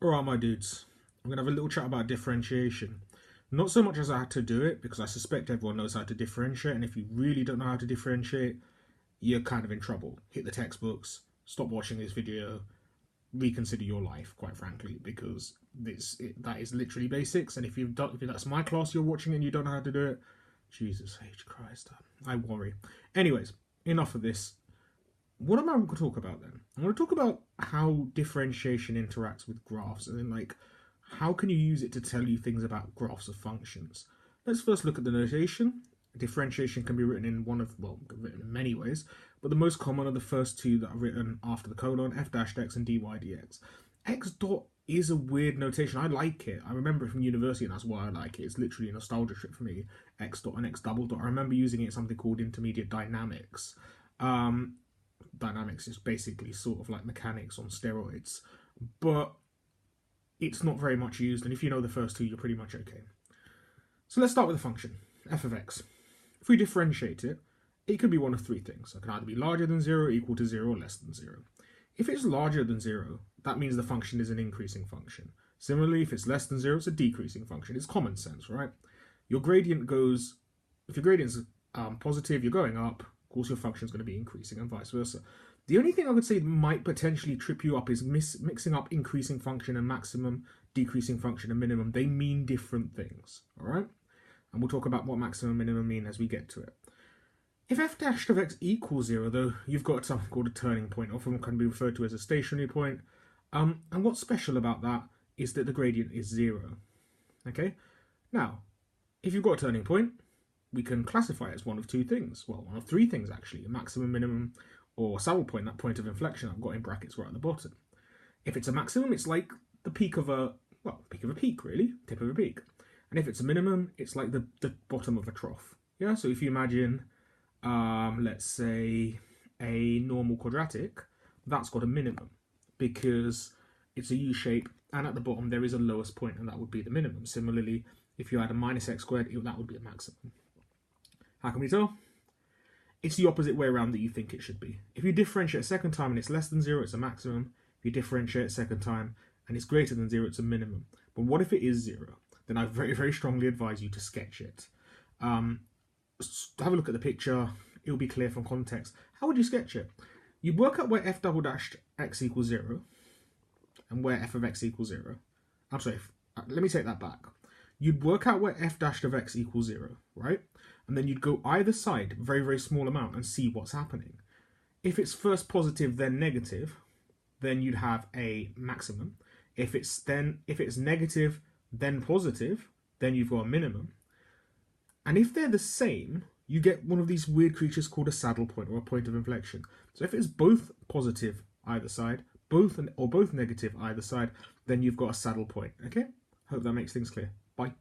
Alright, my dudes, I'm going to have a little chat about differentiation. Not so much as I had to do it, because I suspect everyone knows how to differentiate, and if you really don't know how to differentiate, you're kind of in trouble. Hit the textbooks, stop watching this video, reconsider your life, quite frankly, because that is literally basics, and if that's my class you're watching and you don't know how to do it, Jesus H. Christ, I worry. Anyways, enough of this. What am I going to talk about then? I'm going to talk about how differentiation interacts with graphs, and then like how can you use it to tell you things about graphs of functions. Let's first look at the notation. Differentiation can be written in written in many ways, but the most common are the first two that are written after the colon, f dash x and dy dx. X dot is a weird notation. I like it. I remember it from university, and that's why I like it. It's literally a nostalgia trip for me. X dot and x double dot. I remember using it in something called intermediate dynamics. Dynamics is basically sort of like mechanics on steroids, but it's not very much used, and if you know the first two, you're pretty much okay. So let's start with the function, f of x. If we differentiate it, it can be one of three things. It can either be larger than 0, equal to 0, or less than 0. If it's larger than 0, that means the function is an increasing function. Similarly, if it's less than 0, it's a decreasing function. It's common sense, right? Your gradient goes, if your gradient's positive, you're going up, of course your function is going to be increasing, and vice versa. The only thing I would say might potentially trip you up is mixing up increasing function and maximum, decreasing function and minimum. They mean different things, all right? And we'll talk about what maximum and minimum mean as we get to it. If f dash of x equals 0, though, you've got something called a turning point, often can be referred to as a stationary point. And what's special about that is that the gradient is 0. Okay? Now, if you've got a turning point, we can classify it as one of two things. Well, one of three things, actually. A maximum, minimum, or saddle point, that point of inflection I've got in brackets right at the bottom. If it's a maximum, it's like the peak of a, peak, really. Tip of a peak. And if it's a minimum, it's like the bottom of a trough. Yeah, so if you imagine, let's say, a normal quadratic, that's got a minimum because it's a U shape, and at the bottom there is a lowest point, and that would be the minimum. Similarly, if you had a minus x squared, that would be a maximum. How can we tell? It's the opposite way around that you think it should be. If you differentiate a second time and it's less than 0, it's a maximum. If you differentiate a second time and it's greater than 0, it's a minimum. But what if it is 0? Then I very, very strongly advise you to sketch it. Have a look at the picture. It'll be clear from context. How would you sketch it? You'd work out where f double dash x equals 0 and where f of x equals 0. I'm sorry, let me take that back. You'd work out where f dash of x equals 0, right? And then you'd go either side, very, very small amount, and see what's happening. If it's first positive, then negative, then you'd have a maximum. If it's negative, then positive, then you've got a minimum. And if they're the same, you get one of these weird creatures called a saddle point, or a point of inflection. So if it's both positive either side, both negative either side, then you've got a saddle point. Okay? Hope that makes things clear. Bye.